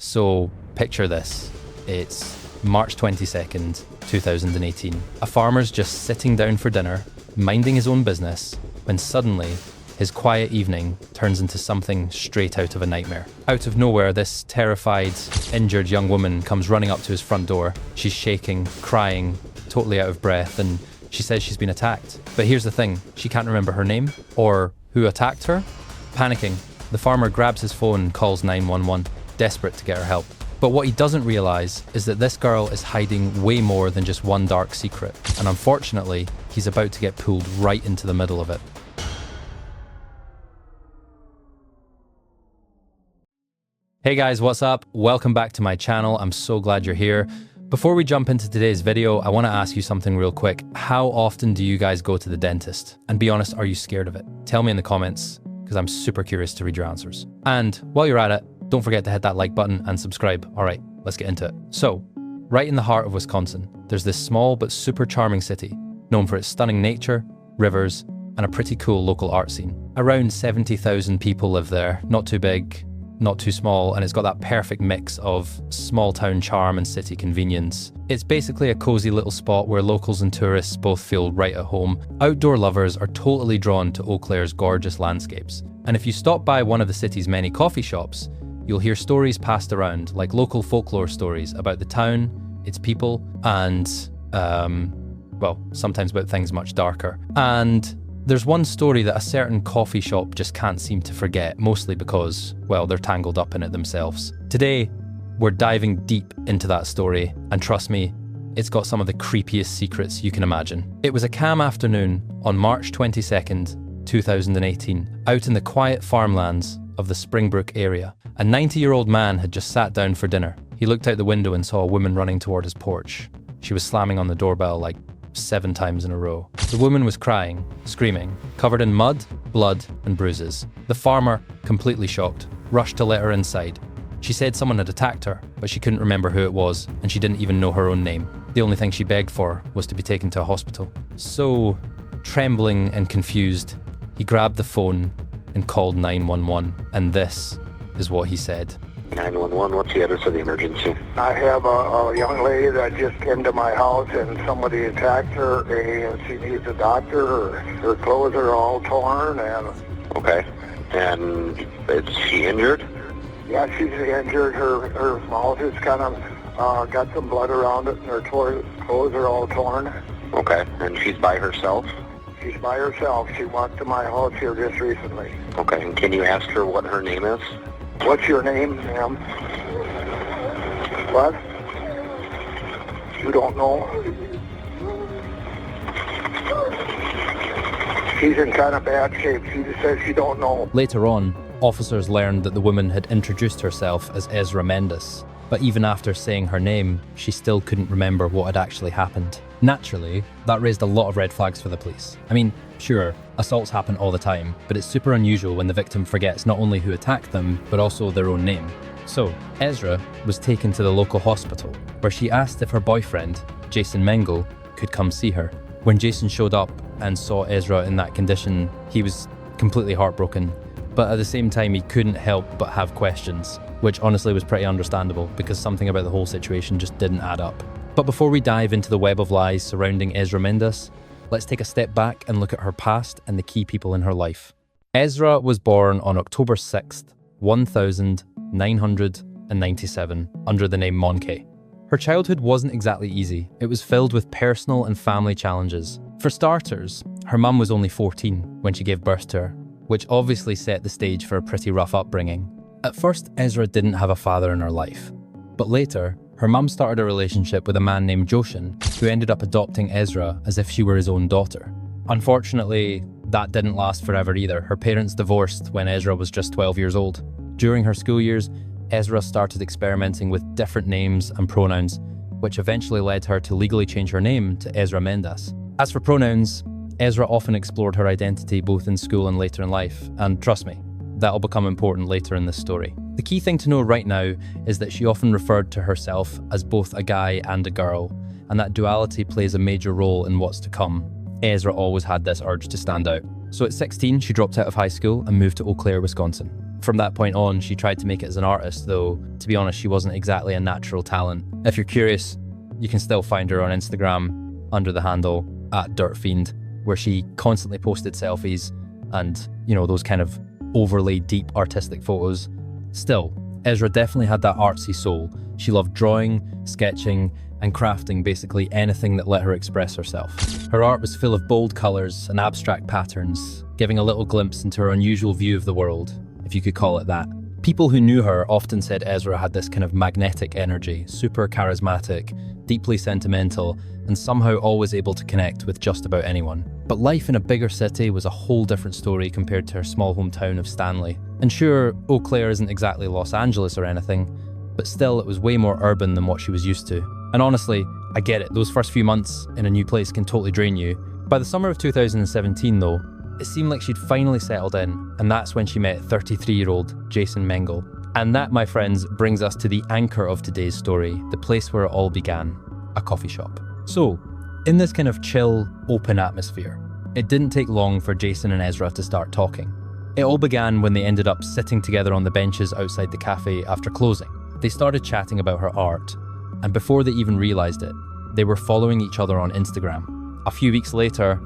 So picture this. It's March 22nd, 2018. A farmer's just sitting down for dinner, minding his own business, when suddenly his quiet evening turns into something straight out of a nightmare. Out of nowhere, this terrified, injured young woman comes running up to his front door. She's shaking, crying, totally out of breath, and she says she's been attacked. But here's the thing, she can't remember her name or who attacked her. Panicking, the farmer grabs his phone and calls 911, desperate to get her help. But what he doesn't realise is that this girl is hiding way more than just one dark secret, and unfortunately, he's about to get pulled right into the middle of it. Hey guys, what's up? Welcome back to my channel. I'm so glad you're here. Before we jump into today's video, I want to ask you something real quick. How often do you guys go to the dentist? And be honest, are you scared of it? Tell me in the comments, because I'm super curious to read your answers. And while you're at it, don't forget to hit that like button and subscribe. All right, let's get into it. So, right in the heart of Wisconsin, there's this small but super charming city, known for its stunning nature, rivers, and a pretty cool local art scene. Around 70,000 people live there, not too big, not too small, and it's got that perfect mix of small town charm and city convenience. It's basically a cozy little spot where locals and tourists both feel right at home. Outdoor lovers are totally drawn to Eau Claire's gorgeous landscapes. And if you stop by one of the city's many coffee shops, you'll hear stories passed around, like local folklore stories about the town, its people, and, well, sometimes about things much darker. And there's one story that a certain coffee shop just can't seem to forget, mostly because, well, they're tangled up in it themselves. Today, we're diving deep into that story, and trust me, it's got some of the creepiest secrets you can imagine. It was a calm afternoon on March 22nd, 2018, out in the quiet farmlands of the Springbrook area. A 90-year-old man had just sat down for dinner. He looked out the window and saw a woman running toward his porch. She was slamming on the doorbell like 7 times in a row. The woman was crying, screaming, covered in mud, blood, and bruises. The farmer, completely shocked, rushed to let her inside. She said someone had attacked her, but she couldn't remember who it was, and she didn't even know her own name. The only thing she begged for was to be taken to a hospital. So, trembling and confused, he grabbed the phone and called 911, and this is what he said. 911, what's the address of the emergency? I have a young lady that just came to my house and somebody attacked her and she needs a doctor. Her clothes are all torn and... Okay. And is she injured? Yeah, she's injured. Her mouth is kind of got some blood around it and her clothes are all torn. Okay. And she's by herself? She's by herself. She walked to my house here just recently. Okay. And can you ask her what her name is? What's your name, ma'am? What? You don't know? She's in kind of bad shape. She just says she don't know. Later on, officers learned that the woman had introduced herself as Ezra Mendes, but even after saying her name, she still couldn't remember what had actually happened. Naturally, that raised a lot of red flags for the police. I mean, sure, assaults happen all the time, but it's super unusual when the victim forgets not only who attacked them, but also their own name. So, Ezra was taken to the local hospital, where she asked if her boyfriend, Jason Mengel, could come see her. When Jason showed up and saw Ezra in that condition, he was completely heartbroken, but at the same time he couldn't help but have questions, which honestly was pretty understandable because something about the whole situation just didn't add up. But before we dive into the web of lies surrounding Ezra Mendes, let's take a step back and look at her past and the key people in her life. Ezra was born on October 6th, 1997, under the name Monkey. Her childhood wasn't exactly easy. It was filled with personal and family challenges. For starters, her mum was only 14 when she gave birth to her, which obviously set the stage for a pretty rough upbringing. At first, Ezra didn't have a father in her life, but later, her mum started a relationship with a man named Joshin, who ended up adopting Ezra as if she were his own daughter. Unfortunately, that didn't last forever either. Her parents divorced when Ezra was just 12 years old. During her school years, Ezra started experimenting with different names and pronouns, which eventually led her to legally change her name to Ezra Mendes. As for pronouns, Ezra often explored her identity both in school and later in life, and trust me, that'll become important later in this story. The key thing to know right now is that she often referred to herself as both a guy and a girl, and that duality plays a major role in what's to come. Ezra always had this urge to stand out. So at 16, she dropped out of high school and moved to Eau Claire, Wisconsin. From that point on, she tried to make it as an artist, though, to be honest, she wasn't exactly a natural talent. If you're curious, you can still find her on Instagram under the handle @dirtfiend, where she constantly posted selfies and, those kind of overly deep artistic photos. Still, Ezra definitely had that artsy soul. She loved drawing, sketching, and crafting basically anything that let her express herself. Her art was full of bold colours and abstract patterns, giving a little glimpse into her unusual view of the world, if you could call it that. People who knew her often said Ezra had this kind of magnetic energy, super charismatic, deeply sentimental, and somehow always able to connect with just about anyone. But life in a bigger city was a whole different story compared to her small hometown of Stanley. And sure, Eau Claire isn't exactly Los Angeles or anything, but still it was way more urban than what she was used to. And honestly, I get it, those first few months in a new place can totally drain you. By the summer of 2017 though, it seemed like she'd finally settled in, and that's when she met 33-year-old Jason Mengel. And that, my friends, brings us to the anchor of today's story, the place where it all began, a coffee shop. So, in this kind of chill, open atmosphere, it didn't take long for Jason and Ezra to start talking. It all began when they ended up sitting together on the benches outside the cafe after closing. They started chatting about her art, and before they even realised it, they were following each other on Instagram. A few weeks later,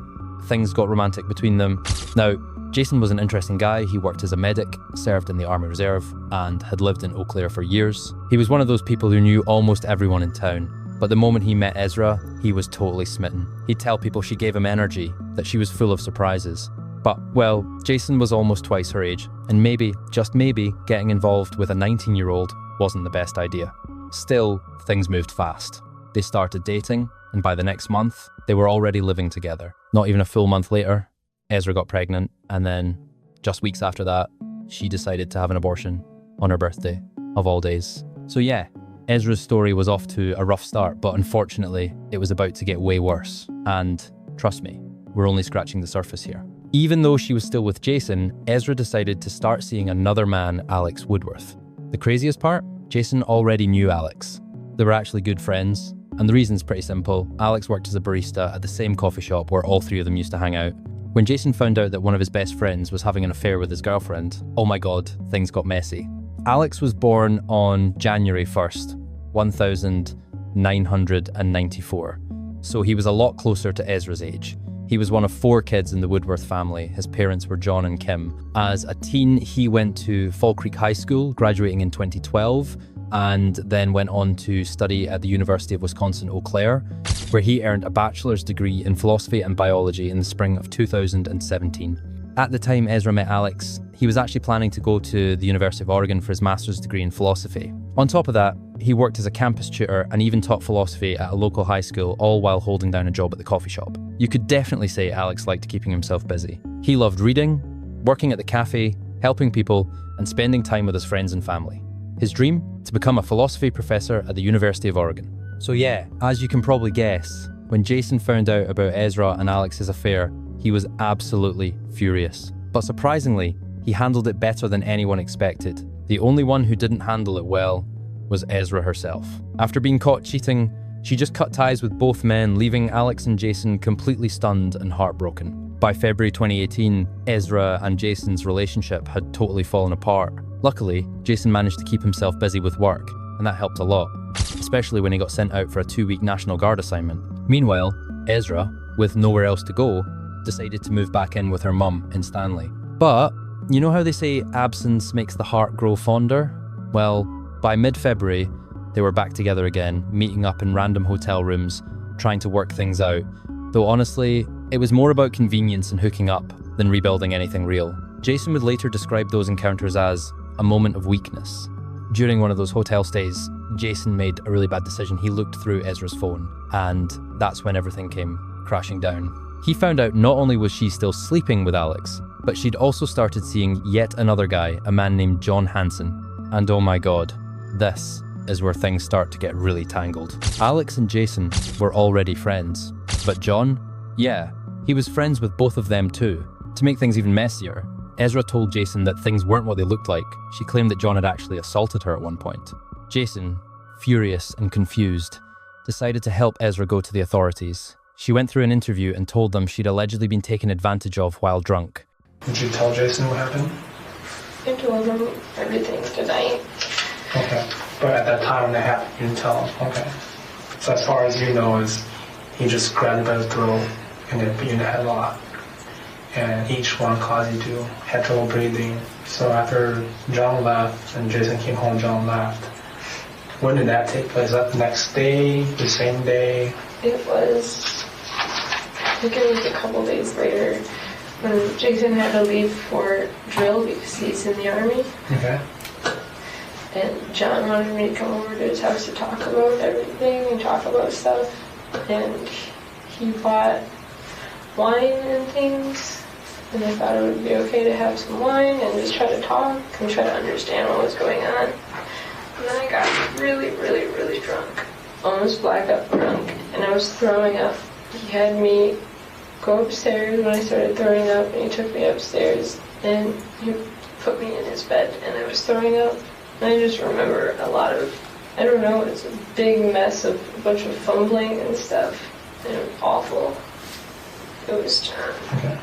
things got romantic between them. Now, Jason was an interesting guy. He worked as a medic, served in the Army Reserve, and had lived in Eau Claire for years. He was one of those people who knew almost everyone in town. But the moment he met Ezra, he was totally smitten. He'd tell people she gave him energy, that she was full of surprises. But, well, Jason was almost twice her age, and maybe, just maybe, getting involved with a 19-year-old wasn't the best idea. Still, things moved fast. They started dating, and by the next month, they were already living together. Not even a full month later, Ezra got pregnant, and then, just weeks after that, she decided to have an abortion on her birthday, of all days. So yeah, Ezra's story was off to a rough start, but unfortunately, it was about to get way worse. And trust me, we're only scratching the surface here. Even though she was still with Jason, Ezra decided to start seeing another man, Alex Woodworth. The craziest part? Jason already knew Alex. They were actually good friends, and the reason's pretty simple. Alex worked as a barista at the same coffee shop where all three of them used to hang out. When Jason found out that one of his best friends was having an affair with his girlfriend, oh my god, things got messy. Alex was born on January 1st, 1994, so he was a lot closer to Ezra's age. He was one of 4 kids in the Woodworth family. His parents were John and Kim. As a teen, he went to Fall Creek High School, graduating in 2012, and then went on to study at the University of Wisconsin-Eau Claire, where he earned a bachelor's degree in philosophy and biology in the spring of 2017. At the time Ezra met Alex, he was actually planning to go to the University of Oregon for his master's degree in philosophy. On top of that, he worked as a campus tutor and even taught philosophy at a local high school, all while holding down a job at the coffee shop. You could definitely say Alex liked keeping himself busy. He loved reading, working at the cafe, helping people, and spending time with his friends and family. His dream? To become a philosophy professor at the University of Oregon. So yeah, as you can probably guess, when Jason found out about Ezra and Alex's affair, he was absolutely furious. But surprisingly, he handled it better than anyone expected. The only one who didn't handle it well was Ezra herself. After being caught cheating, she just cut ties with both men, leaving Alex and Jason completely stunned and heartbroken. By February 2018, Ezra and Jason's relationship had totally fallen apart. Luckily, Jason managed to keep himself busy with work, and that helped a lot, especially when he got sent out for a 2-week National Guard assignment. Meanwhile, Ezra, with nowhere else to go, decided to move back in with her mum in Stanley. But, you know how they say absence makes the heart grow fonder? Well, by mid-February, they were back together again, meeting up in random hotel rooms, trying to work things out. Though honestly, it was more about convenience and hooking up than rebuilding anything real. Jason would later describe those encounters as a moment of weakness. During one of those hotel stays, Jason made a really bad decision. He looked through Ezra's phone, and that's when everything came crashing down. He found out not only was she still sleeping with Alex, but she'd also started seeing yet another guy, a man named John Hansen. And oh my god, this is where things start to get really tangled. Alex and Jason were already friends, but John? Yeah, he was friends with both of them too. To make things even messier, Ezra told Jason that things weren't what they looked like. She claimed that John had actually assaulted her at one point. Jason, furious and confused, decided to help Ezra go to the authorities. She went through an interview and told them she'd allegedly been taken advantage of while drunk. Did you tell Jason what happened? I told him everything tonight. Okay. But at that time when it happened, you didn't tell him. Okay. So as far as you know, is he just grabbed you by the throat and then put you in a headlock. And each one caused you to have trouble breathing. So after John left and Jason came home, John left. When did that take place? Was that the next day, the same day? It was, I think it was a couple days later when Jason had to leave for drill because he's in the Army. Okay. And John wanted me to come over to his house to talk about everything and talk about stuff. And he bought wine and things. And I thought it would be okay to have some wine and just try to talk and try to understand what was going on. And then I got really, really, really drunk. Almost blackout drunk. And I was throwing up. He had me go upstairs when I started throwing up, and he took me upstairs and he put me in his bed and I was throwing up. And I just remember a lot of, I don't know, it's a big mess of a bunch of fumbling and stuff. And it was awful. It was John. Okay.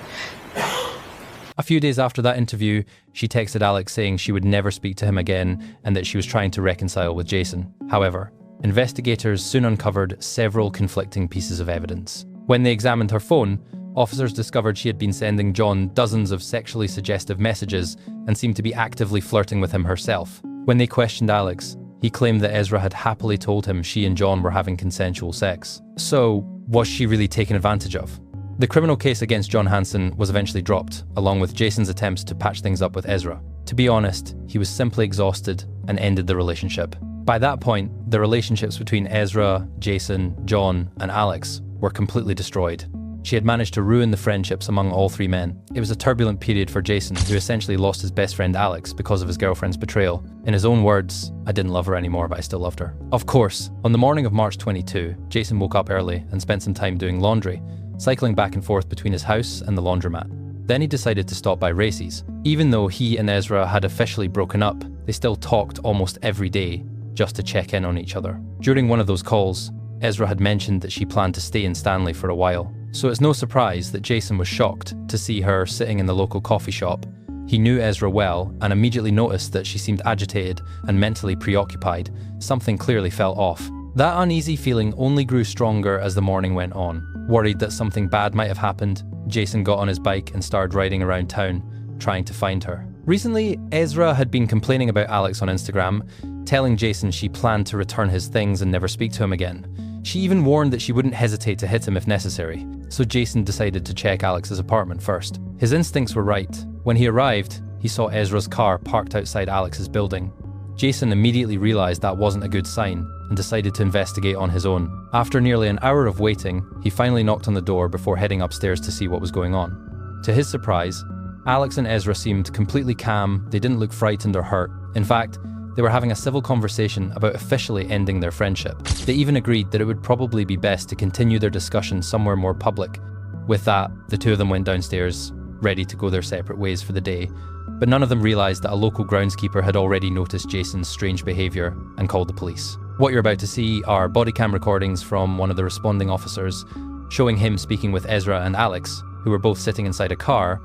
A few days after that interview, she texted Alex saying she would never speak to him again and that she was trying to reconcile with Jason. However, investigators soon uncovered several conflicting pieces of evidence. When they examined her phone, officers discovered she had been sending John dozens of sexually suggestive messages and seemed to be actively flirting with him herself. When they questioned Alex, he claimed that Ezra had happily told him she and John were having consensual sex. So, was she really taken advantage of? The criminal case against John Hansen was eventually dropped, along with Jason's attempts to patch things up with Ezra. To be honest, he was simply exhausted and ended the relationship. By that point, the relationships between Ezra, Jason, John, and Alex were completely destroyed. She had managed to ruin the friendships among all three men. It was a turbulent period for Jason, who essentially lost his best friend Alex because of his girlfriend's betrayal. In his own words, "I didn't love her anymore, but I still loved her." Of course, on the morning of March 22, Jason woke up early and spent some time doing laundry, cycling back and forth between his house and the laundromat. Then he decided to stop by Racy's. Even though he and Ezra had officially broken up, they still talked almost every day just to check in on each other. During one of those calls, Ezra had mentioned that she planned to stay in Stanley for a while. So it's no surprise that Jason was shocked to see her sitting in the local coffee shop. He knew Ezra well and immediately noticed that she seemed agitated and mentally preoccupied. Something clearly felt off. That uneasy feeling only grew stronger as the morning went on. Worried that something bad might have happened, Jason got on his bike and started riding around town, trying to find her. Recently, Ezra had been complaining about Alex on Instagram, telling Jason she planned to return his things and never speak to him again. She even warned that she wouldn't hesitate to hit him if necessary, so Jason decided to check Alex's apartment first. His instincts were right. When he arrived, he saw Ezra's car parked outside Alex's building. Jason immediately realized that wasn't a good sign and decided to investigate on his own. After nearly an hour of waiting, he finally knocked on the door before heading upstairs to see what was going on. To his surprise, Alex and Ezra seemed completely calm. They didn't look frightened or hurt. In fact, they were having a civil conversation about officially ending their friendship. They even agreed that it would probably be best to continue their discussion somewhere more public. With that, the two of them went downstairs, ready to go their separate ways for the day. But none of them realized that a local groundskeeper had already noticed Jason's strange behavior and called the police. What you're about to see are body cam recordings from one of the responding officers, showing him speaking with Ezra and Alex, who were both sitting inside a car,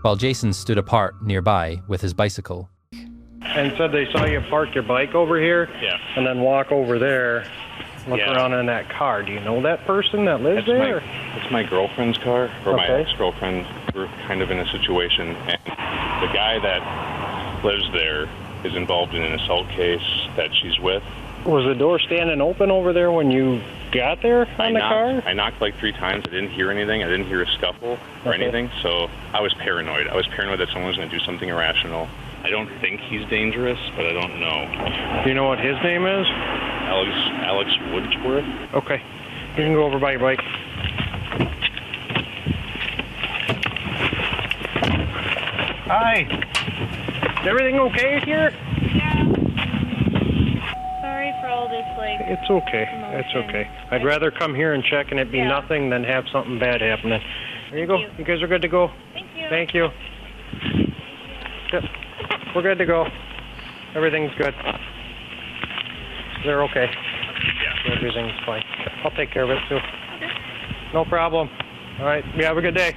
while Jason stood apart nearby with his bicycle. And said they saw you park your bike over here, Yeah. and then walk over there, look Yeah. around in that car. Do you know that person that lives there? It's my girlfriend's car, or my Okay. ex-girlfriend. We're kind of in a situation, and the guy that lives there is involved in an assault case that she's with. Was the door standing open over there when you got there on the car? I knocked like 3 times. I didn't hear anything. I didn't hear a scuffle or Okay. anything, so I was paranoid. I was paranoid that someone was going to do something irrational. I don't think he's dangerous, but I don't know. Do you know what his name is? Alex Woodsworth? Okay. You can go over by your bike. Hi. Is everything okay here? Yeah. Sorry for all this, like... It's okay. It's Emotion. okay. I'd rather come here and check and it be Yeah. nothing than have something bad happening. There you go. you. You guys are good to go. Thank you. Thank you. Yep. We're good to go. Everything's good. They're okay. Yeah. Everything's fine. I'll take care of it too. No problem. All right. You have a good day.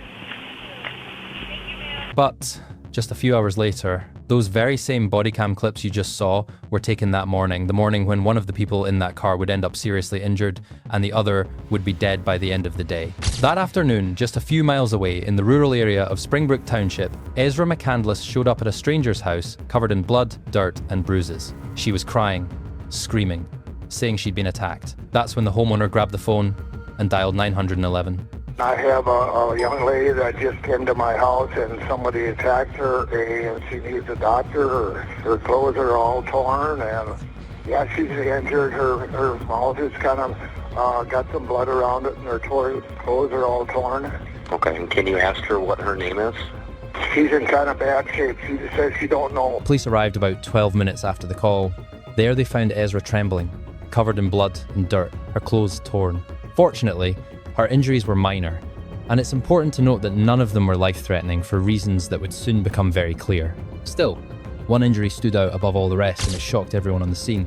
But just a few hours later, Those very same body cam clips you just saw were taken that morning, the morning when one of the people in that car would end up seriously injured and the other would be dead by the end of the day. That afternoon, just a few miles away in the rural area of Springbrook Township, Ezra McCandless showed up at a stranger's house covered in blood, dirt, and bruises. She was crying, screaming, saying she'd been attacked. That's when the homeowner grabbed the phone and dialed 911. I have a young lady that just came to my house and somebody attacked her and she needs a doctor. Her clothes are all torn and yeah, she's injured. Her mouth is kind of got some blood around it and her clothes are all torn. Okay, and can you ask her what her name is? She's in kind of bad shape. She says she don't know. Police arrived about 12 minutes after the call. There they found Ezra trembling, covered in blood and dirt, her clothes torn. Fortunately, her injuries were minor, and it's important to note that none of them were life-threatening for reasons that would soon become very clear. Still, one injury stood out above all the rest and it shocked everyone on the scene.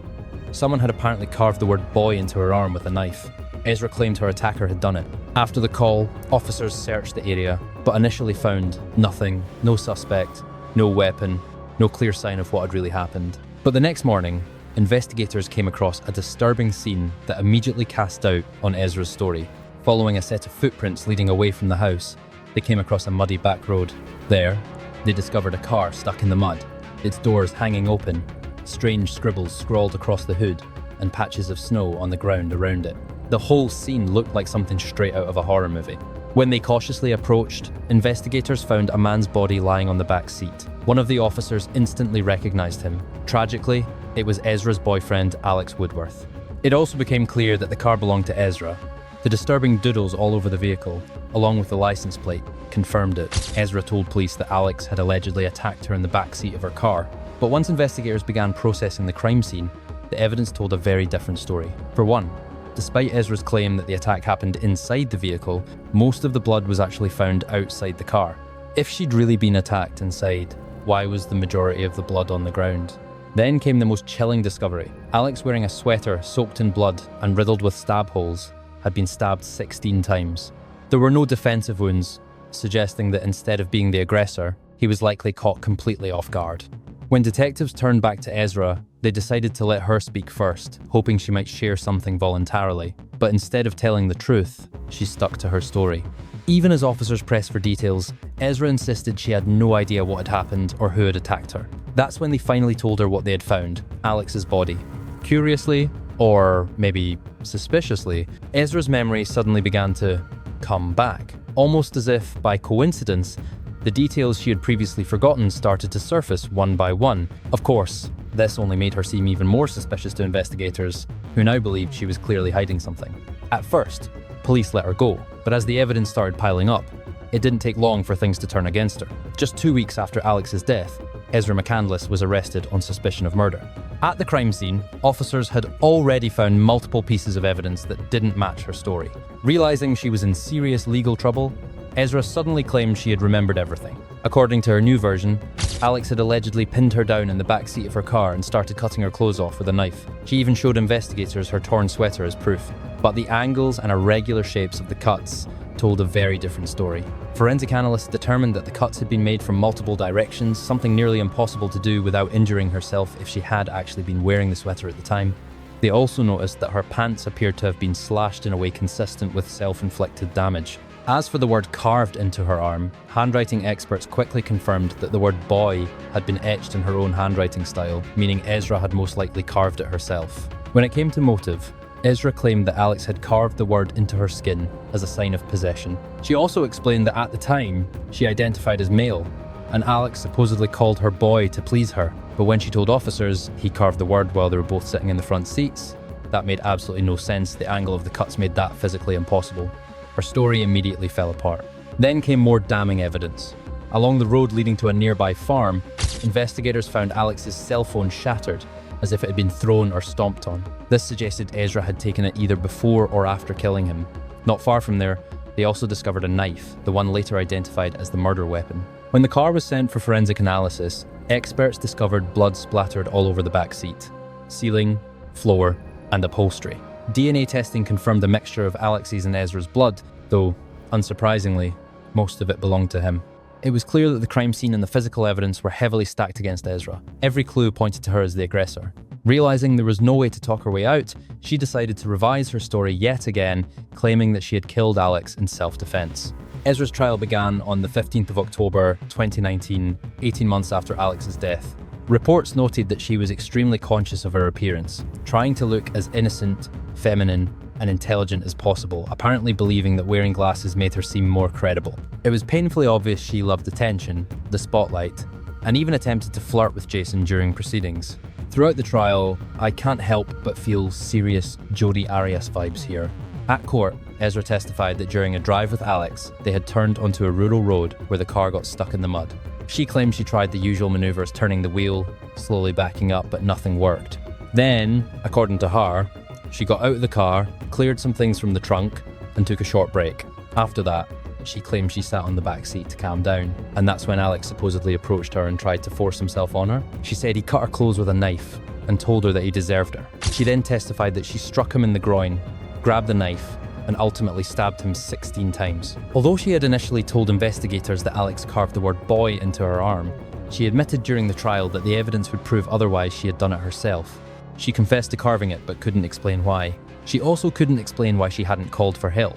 Someone had apparently carved the word boy into her arm with a knife. Ezra claimed her attacker had done it. After the call, officers searched the area, but initially found nothing, no suspect, no weapon, no clear sign of what had really happened. But the next morning, investigators came across a disturbing scene that immediately cast doubt on Ezra's story. Following a set of footprints leading away from the house, they came across a muddy back road. There, they discovered a car stuck in the mud, its doors hanging open, strange scribbles scrawled across the hood, and patches of snow on the ground around it. The whole scene looked like something straight out of a horror movie. When they cautiously approached, investigators found a man's body lying on the back seat. One of the officers instantly recognized him. Tragically, it was Ezra's boyfriend, Alex Woodworth. It also became clear that the car belonged to Ezra. The disturbing doodles all over the vehicle, along with the license plate, confirmed it. Ezra told police that Alex had allegedly attacked her in the back seat of her car. But once investigators began processing the crime scene, the evidence told a very different story. For one, despite Ezra's claim that the attack happened inside the vehicle, most of the blood was actually found outside the car. If she'd really been attacked inside, why was the majority of the blood on the ground? Then came the most chilling discovery. Alex, wearing a sweater soaked in blood and riddled with stab holes, had been stabbed 16 times. There were no defensive wounds, suggesting that instead of being the aggressor, he was likely caught completely off guard. When detectives turned back to Ezra, they decided to let her speak first, hoping she might share something voluntarily. But instead of telling the truth, she stuck to her story. Even as officers pressed for details, Ezra insisted she had no idea what had happened or who had attacked her. That's when they finally told her what they had found, Alex's body. Curiously, or maybe suspiciously, Ezra's memory suddenly began to come back. Almost as if, by coincidence, the details she had previously forgotten started to surface one by one. Of course, this only made her seem even more suspicious to investigators, who now believed she was clearly hiding something. At first, police let her go, but as the evidence started piling up, it didn't take long for things to turn against her. Just 2 weeks after Alex's death, Ezra McCandless was arrested on suspicion of murder. At the crime scene, officers had already found multiple pieces of evidence that didn't match her story. Realizing she was in serious legal trouble, Ezra suddenly claimed she had remembered everything. According to her new version, Alex had allegedly pinned her down in the back seat of her car and started cutting her clothes off with a knife. She even showed investigators her torn sweater as proof. But the angles and irregular shapes of the cuts told a very different story. Forensic analysts determined that the cuts had been made from multiple directions, something nearly impossible to do without injuring herself if she had actually been wearing the sweater at the time. They also noticed that her pants appeared to have been slashed in a way consistent with self-inflicted damage. As for the word carved into her arm, handwriting experts quickly confirmed that the word boy had been etched in her own handwriting style, meaning Ezra had most likely carved it herself. When it came to motive, Ezra claimed that Alex had carved the word into her skin as a sign of possession. She also explained that at the time, she identified as male, and Alex supposedly called her boy to please her. But when she told officers he carved the word while they were both sitting in the front seats, that made absolutely no sense. The angle of the cuts made that physically impossible. Her story immediately fell apart. Then came more damning evidence. Along the road leading to a nearby farm, investigators found Alex's cell phone shattered, as if it had been thrown or stomped on. This suggested Ezra had taken it either before or after killing him. Not far from there, they also discovered a knife, the one later identified as the murder weapon. When the car was sent for forensic analysis, experts discovered blood splattered all over the back seat, ceiling, floor, and upholstery. DNA testing confirmed a mixture of Alex's and Ezra's blood, though, unsurprisingly, most of it belonged to him. It was clear that the crime scene and the physical evidence were heavily stacked against Ezra. Every clue pointed to her as the aggressor. Realizing there was no way to talk her way out, she decided to revise her story yet again, claiming that she had killed Alex in self-defense. Ezra's trial began on the 15th of October 2019, 18 months after Alex's death. Reports noted that she was extremely conscious of her appearance, trying to look as innocent, feminine, and intelligent as possible, apparently believing that wearing glasses made her seem more credible. It was painfully obvious she loved attention, the spotlight, and even attempted to flirt with Jason during proceedings. Throughout the trial, I can't help but feel serious Jodi Arias vibes here. At court, Ezra testified that during a drive with Alex, they had turned onto a rural road where the car got stuck in the mud. She claimed she tried the usual maneuvers, turning the wheel, slowly backing up, but nothing worked. Then, according to her, she got out of the car, cleared some things from the trunk, and took a short break. After that, she claimed she sat on the back seat to calm down, and that's when Alex supposedly approached her and tried to force himself on her. She said he cut her clothes with a knife and told her that he deserved her. She then testified that she struck him in the groin, grabbed the knife, and ultimately stabbed him 16 times. Although she had initially told investigators that Alex carved the word boy into her arm, she admitted during the trial that the evidence would prove otherwise she had done it herself. She confessed to carving it but couldn't explain why. She also couldn't explain why she hadn't called for help,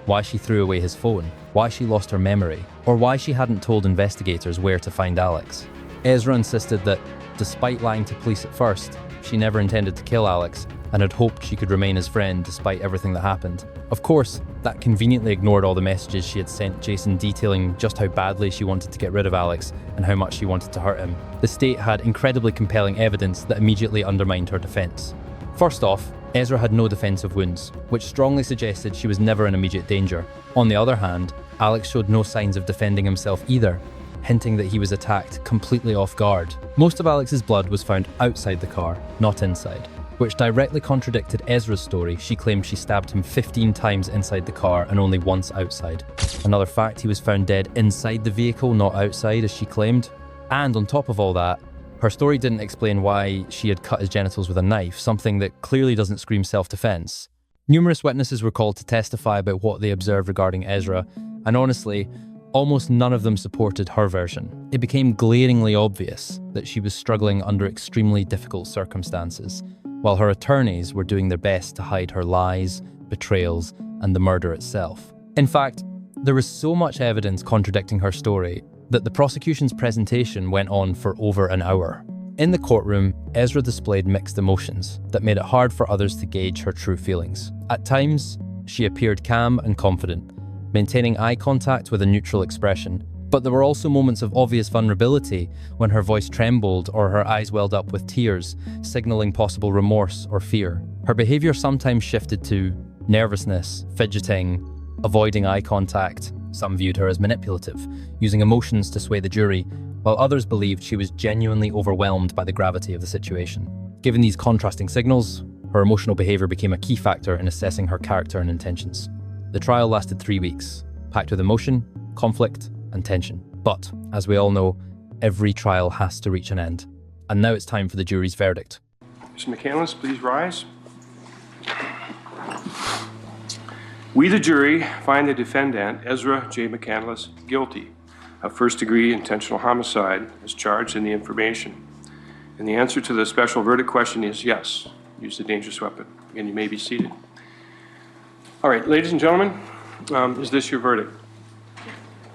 why she threw away his phone, why she lost her memory, or why she hadn't told investigators where to find Alex. Ezra insisted that, despite lying to police at first, she never intended to kill Alex and had hoped she could remain his friend despite everything that happened. Of course, that conveniently ignored all the messages she had sent Jason detailing just how badly she wanted to get rid of Alex and how much she wanted to hurt him. The state had incredibly compelling evidence that immediately undermined her defense. First off, Ezra had no defensive wounds, which strongly suggested she was never in immediate danger. On the other hand, Alex showed no signs of defending himself either, hinting that he was attacked completely off guard. Most of Alex's blood was found outside the car, not inside, which directly contradicted Ezra's story. She claimed she stabbed him 15 times inside the car and only once outside. Another fact, he was found dead inside the vehicle, not outside, as she claimed. And on top of all that, her story didn't explain why she had cut his genitals with a knife, something that clearly doesn't scream self-defense. Numerous witnesses were called to testify about what they observed regarding Ezra, and honestly, almost none of them supported her version. It became glaringly obvious that she was struggling under extremely difficult circumstances, while her attorneys were doing their best to hide her lies, betrayals, and the murder itself. In fact, there was so much evidence contradicting her story that the prosecution's presentation went on for over an hour. In the courtroom, Ezra displayed mixed emotions that made it hard for others to gauge her true feelings. At times, she appeared calm and confident, maintaining eye contact with a neutral expression. But there were also moments of obvious vulnerability when her voice trembled or her eyes welled up with tears, signaling possible remorse or fear. Her behavior sometimes shifted to nervousness, fidgeting, avoiding eye contact. Some viewed her as manipulative, using emotions to sway the jury, while others believed she was genuinely overwhelmed by the gravity of the situation. Given these contrasting signals, her emotional behavior became a key factor in assessing her character and intentions. The trial lasted 3 weeks, packed with emotion, conflict, and tension. But, as we all know, every trial has to reach an end. And now it's time for the jury's verdict. Mr. McCandless, please rise. We, the jury, find the defendant, Ezra J. McCandless, guilty of first-degree intentional homicide as charged in the information. And the answer to the special verdict question is yes, use a dangerous weapon. And you may be seated. All right, ladies and gentlemen, is this your verdict?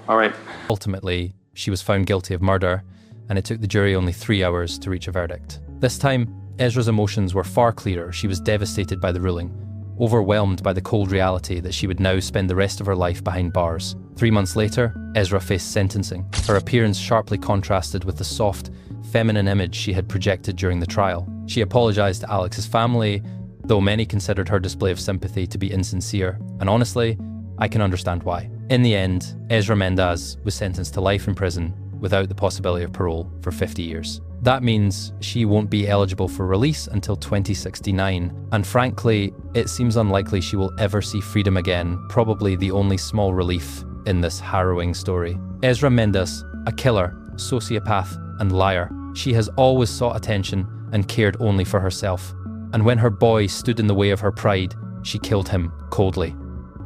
All right. Ultimately, she was found guilty of murder, and it took the jury only 3 hours to reach a verdict. This time, Ezra's emotions were far clearer. She was devastated by the ruling, overwhelmed by the cold reality that she would now spend the rest of her life behind bars. 3 months later, Ezra faced sentencing. Her appearance sharply contrasted with the soft, feminine image she had projected during the trial. She apologized to Alex's family, though many considered her display of sympathy to be insincere, and honestly, I can understand why. In the end, Ezra Mendez was sentenced to life in prison without the possibility of parole for 50 years. That means she won't be eligible for release until 2069, and frankly, it seems unlikely she will ever see freedom again, probably the only small relief in this harrowing story. Ezra Mendez, a killer, sociopath, and liar. She has always sought attention and cared only for herself. And when her boy stood in the way of her pride, she killed him coldly.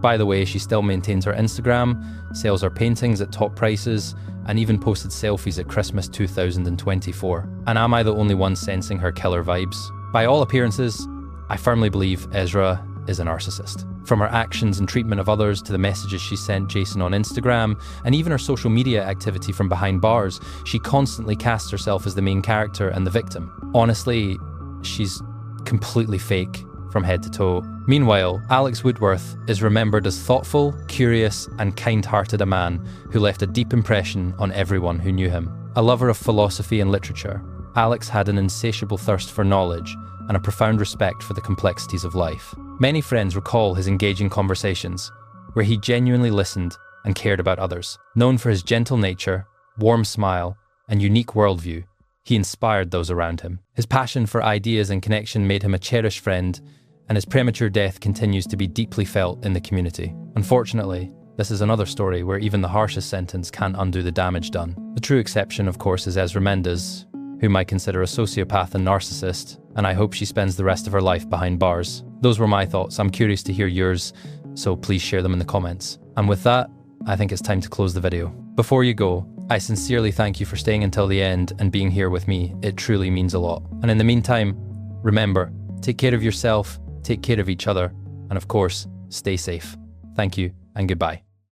By the way, she still maintains her Instagram, sells her paintings at top prices, and even posted selfies at Christmas 2024. And am I the only one sensing her killer vibes? By all appearances, I firmly believe Ezra is a narcissist. From her actions and treatment of others to the messages she sent Jason on Instagram, and even her social media activity from behind bars, she constantly casts herself as the main character and the victim. Honestly, she's completely fake from head to toe. Meanwhile, Alex Woodworth is remembered as thoughtful, curious, and kind-hearted a man who left a deep impression on everyone who knew him. A lover of philosophy and literature, Alex had an insatiable thirst for knowledge and a profound respect for the complexities of life. Many friends recall his engaging conversations, where he genuinely listened and cared about others. Known for his gentle nature, warm smile, and unique worldview, he inspired those around him. His passion for ideas and connection made him a cherished friend, and his premature death continues to be deeply felt in the community. Unfortunately, this is another story where even the harshest sentence can't undo the damage done. The true exception, of course, is Ezra Mendez, whom I consider a sociopath and narcissist, and I hope she spends the rest of her life behind bars. Those were my thoughts. I'm curious to hear yours, so please share them in the comments. And with that, I think it's time to close the video. Before you go, I sincerely thank you for staying until the end and being here with me. It truly means a lot. And in the meantime, remember, take care of yourself, take care of each other, and of course, stay safe. Thank you and goodbye.